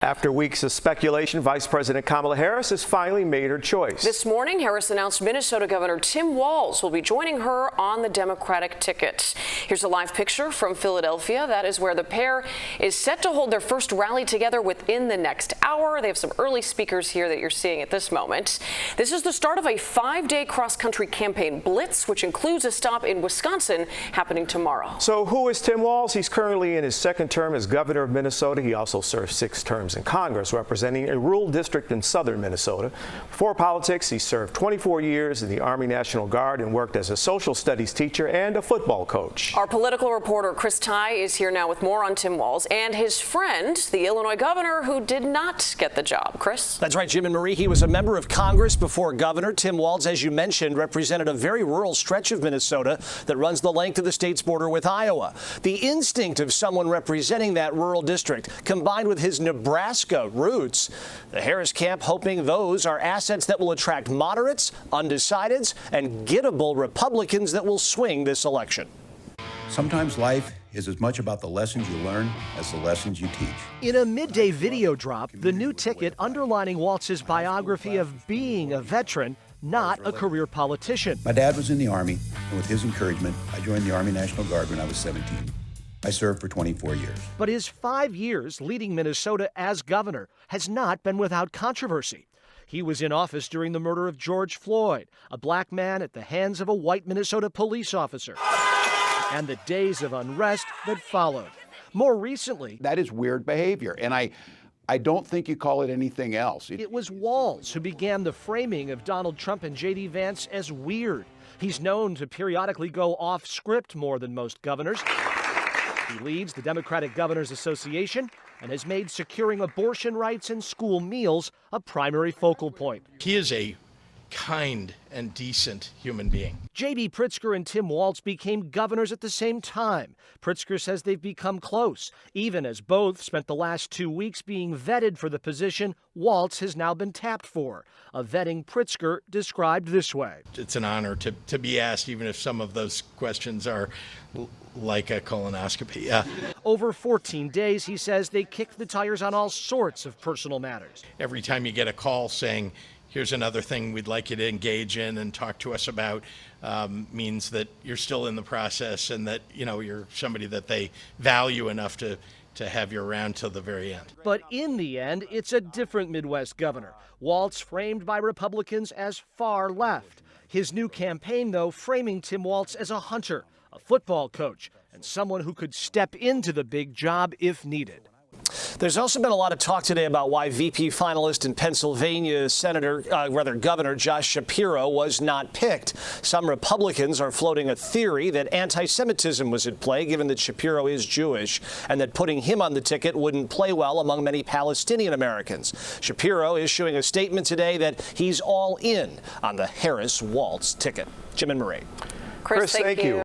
After weeks of speculation, Vice President Kamala Harris has finally made her choice. This morning, Harris announced Minnesota Governor Tim Walz will be joining her on the Democratic ticket. Here's a live picture from Philadelphia. That is where the pair is set to hold their first rally together within the next hour. They have some early speakers here that you're seeing at this moment. This is the start of a 5-day cross-country campaign blitz, which includes a stop in Wisconsin happening tomorrow. So who is Tim Walz? He's currently in his second term as governor of Minnesota. He also served 6 terms in Congress, representing a rural district in southern Minnesota. Before politics, he served 24 years in the Army National Guard and worked as a social studies teacher and a football coach. Our political reporter Chris Ty is here now with more on Tim Walz and his friend, the Illinois governor, who did not get the job. Chris? That's right, Jim and Marie. He was a member of Congress before governor. Tim Walz, as you mentioned, represented a very rural stretch of Minnesota that runs the length of the state's border with Iowa. The instinct of someone representing that rural district, combined with his Nebraska roots, the Harris camp hoping those are assets that will attract moderates, undecideds, and gettable Republicans that will swing this election. Sometimes life is as much about the lessons you learn as the lessons you teach. In a midday video drop, the new ticket underlining Walz's biography of being a veteran, not a career politician. My dad was in the Army, and with his encouragement, I joined the Army National Guard when I was 17. I served for 24 years. But his 5 years leading Minnesota as governor has not been without controversy. He was in office during the murder of George Floyd, a black man at the hands of a white Minnesota police officer, and the days of unrest that followed. More recently, that is weird behavior, and I don't think you call it anything else. It was Walz who began the framing of Donald Trump and J.D. Vance as weird. He's known to periodically go off script more than most governors. He leads the Democratic Governors Association and has made securing abortion rights and school meals a primary focal point. He is a kind and decent human being. J.B. Pritzker and Tim Walz became governors at the same time. Pritzker says they've become close. Even as both spent the last 2 weeks being vetted for the position Walz has now been tapped for, a vetting Pritzker described this way. It's an honor to be asked, even if some of those questions are like a colonoscopy. Yeah. Over 14 days, he says they kicked the tires on all sorts of personal matters. Every time you get a call saying, here's another thing we'd like you to engage in and talk to us about, means that you're still in the process and that, you know, you're somebody that they value enough to have you around till the very end. But in the end, it's a different Midwest governor. Walz framed by Republicans as far left. His new campaign, though, framing Tim Walz as a hunter, a football coach, and someone who could step into the big job if needed. There's also been a lot of talk today about why VP finalist in Pennsylvania Governor Josh Shapiro was not picked. Some Republicans are floating a theory that anti-Semitism was at play, given that Shapiro is Jewish, and that putting him on the ticket wouldn't play well among many Palestinian Americans. Shapiro is issuing a statement today that he's all in on the Harris-Walz ticket. Jim and Marie. Chris, thank you.